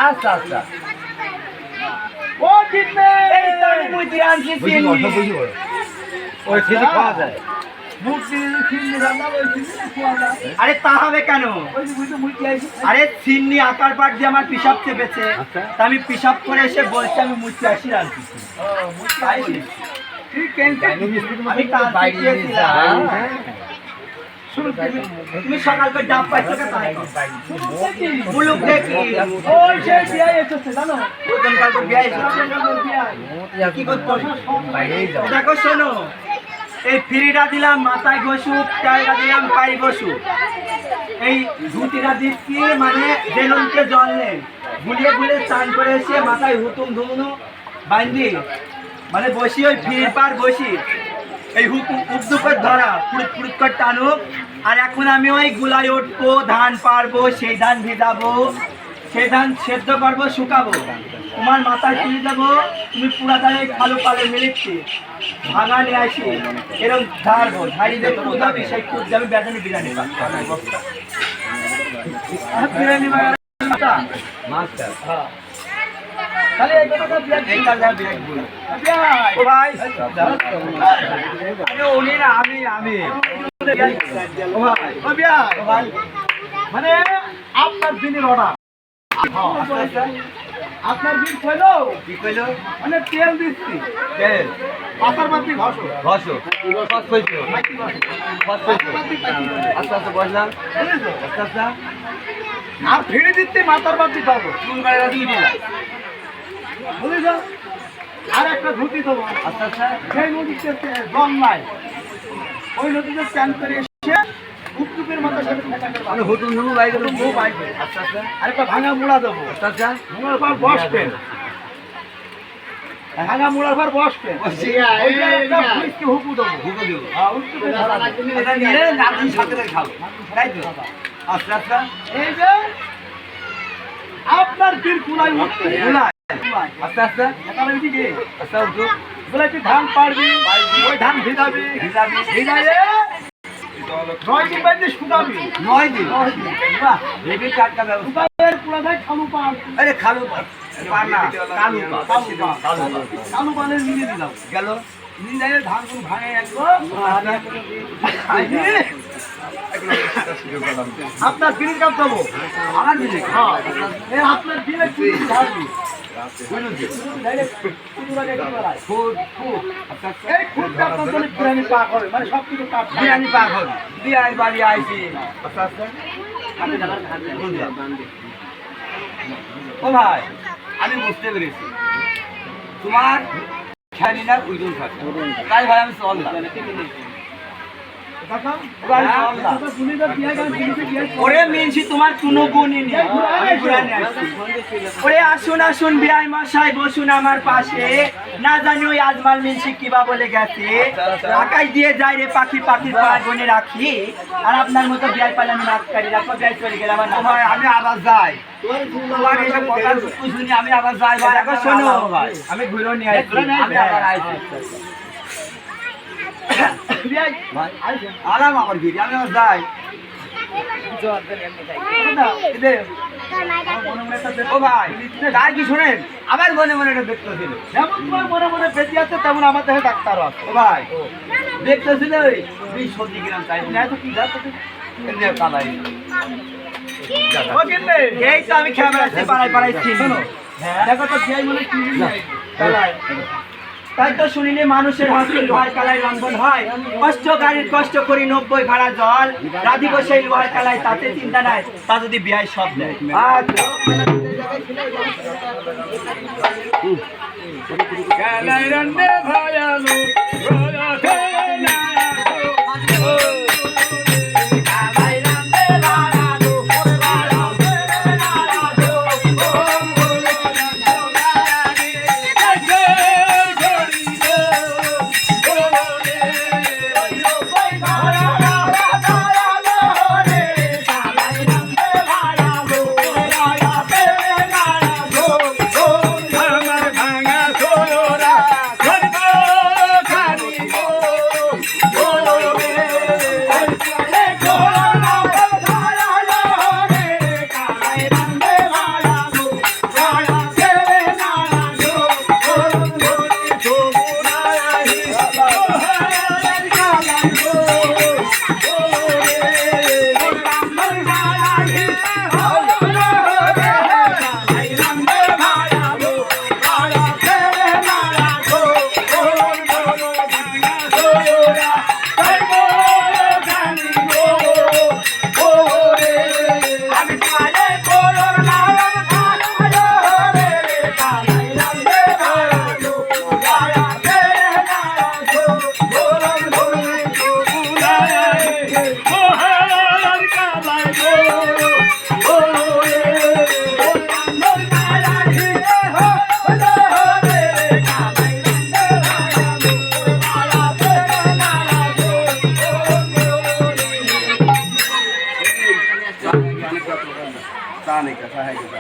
আচ্ছা আচ্ছা ও কিনবে এই তো আমি মুই আনছি চিনি ওই চিনি খাওয়া যায় মুখ চিনি চিনি রান্না ওই চিনি খাওয়া যায় আরে তা হবে কেন ওই বুঝতে মুই চাইছি আরে চিনি আকার পাট দিয়ে আমার পিসাব চেপেছে তা আমি পিসাব করে এসে বলছি আমি মুচি আসি রাখছি ও মুই চাইছি ঠিক কেনকে আমি কাল বাইরে গিয়েছিলাম শুরু থেকে তুমি সকাল করে ডাব পাইছো কে তাই মুলুক দেখি ওই সেই বিয়ে এসেছে জানো ওজন কাল করে বিয়ে এসেছে কি করতে দেখো শোনো এই ফ্রিটা দিলাম মাথায় ঘষু টাইটা দিলাম পায়ে ঘষু এই ধুতিটা দিচ্ছি মানে বেলুনকে জল নেই গুলিয়ে গুলিয়ে চান করে এসে মাথায় হুতুম ধুমুনো বান্ধি মানে বসি ওই ফ্রির পার বসি এই হুকুম উদ্দু করে ধরা ফুরুত ফুরুত করে টানো আর এখন আমি ওই গুলায় উঠবো ধান পারবো সেই ধান ভিজাবো সেই ধান সেদ্ধ করবো শুকাবো তোমার মাথায় তুলে দেবো তুমি পুরা ধারে খালো পালে মিলিচ্ছি ভাঙা নিয়ে আসি এরকম ধারবো ধারি দেবো যাবি সেই খুব যাবে বেদানি বিরিয়ানি বিরিয়ানি মাস্টার তাহলে এই কথাটা এই কাজটা বিরাট ভুল ও ভাই আরে উনি না আমি ও ভাই ও ভাই মানে আপনার দিনের অর্ডার আপনার বিল কইলো কি কইলো মানে তেল দিচ্ছি তেল পাতার বাতি ঘষো ঘষো কত কইছো কত কইছো আস্তে আস্তে বসলাম বুঝেছো আস্তে আস্তে আর ফিরে দিতে মাথার বাতি পাবো চুল গাড়িটা দিয়ে দিলাম বুঝেছো আর একটা ধুতি দেবো আস্তে আস্তে সেই নদীতে জল নাই ওই নদীতে স্নান করে এসে উত্তুপের মাথার সাথে ঠেকা করে আমি হুতুম ধুমু বাইকে তো বউ বাইকে আস্তে আস্তে আর একটা ভাঙা মুড়া দেবো আস্তে আস্তে মুড়ার পর বসবেন ভাঙা মুড়ার পর বসবেন হুকু দেবো হুকো দিব উত্তুপের ধরা দেবো। এটা নিয়ে নাতির সাথে খাবো তাই তো আস্তে আস্তে এই যে আপনার বীর কুলাই উঠতে গুলাই আস্তে আস্তে এখানে দিকে আস্তে উঠো বলে তুই ধান পারবি ওই ধান ভিজাবি ভিজাবি ভিজাইয়ে 9 দিন বাইতে শুকাবি 9 দিন বাহ হেভি টাটকা ব্যবস্থা শুকাইয়ের পুরা ভাই খালু পান আরে খালু পার না কালু কালু পানের মিলিয়ে দিলাম গেল মিলিয়ে ধান কোন ভাঙে একদম আপনার বিড়ির কাপ দেবো আমার দিকে হ্যাঁ এই আপনার বিলে কি ঢালবি ফুড ফুড আস্তে আস্তে এই খুবটা আপনার জন্য বিরিয়ানি পাক হবে মানে সব কিছু কাপ বিরিয়ানি পাক হবে বিরিয়ানি বাড়ি আইছি আস্তে আস্তে ও ভাই আমি বুঝতে পেরেছি তোমার খেয়ালি না ওজন থাকে তাই ভাই আমি চললাম ওরে মিনছি তোমার কোনো গুণই নেই ওরে আসুন আসুন বিআই মশাই বসুন আমার পাশে না জানি ওই আজমাল মিনছি কিবা বলে গেছে আকাশ দিয়ে যায় রে পাখি পাখির পা গনে রাখি আর আপনার মতো বিআই পালে আমি নাচকারি রাখবো বিআই চলে গেলাম ভাই আমি আবার যাই তোমার এইসব কথা শুনি আমি আবার যাই ভাই এখন শোনো ভাই আমি ঘুরে নিয়ে আসছি আমি আবার আইছি আরাম আমার গিরি আমি আবার যাই ও ভাই তাই কি শোনেন আবার মনে মনে একটা দেখতে ছিল যেমন তোমার মনে মনে বেঁচে আছে তেমন আমার দেহে ডাক্তারও আছে ও ভাই দেখতে ছিল ওই সবজি কিনাম তাই না তো কি যাচ্ছে কালাই ও কিনলে এই তো আমি খেয়ে বেড়াচ্ছি পাড়ায় পাড়ায় শোনো দেখো তো খেয়াই মনে কি কালাই তাই তো শুনিনি মানুষের হাসি লোহার কালায় রন্ধন হয় কষ্ট গাড়ির কষ্ট করি 90 ভাড়া জল রাধি বসে লোহার কালায় তাতে চিন্তা নাই তা যদি বিয়ায় সব দেয় আচ্ছা কালাই রন্দে ভায়ালো চা নেই চা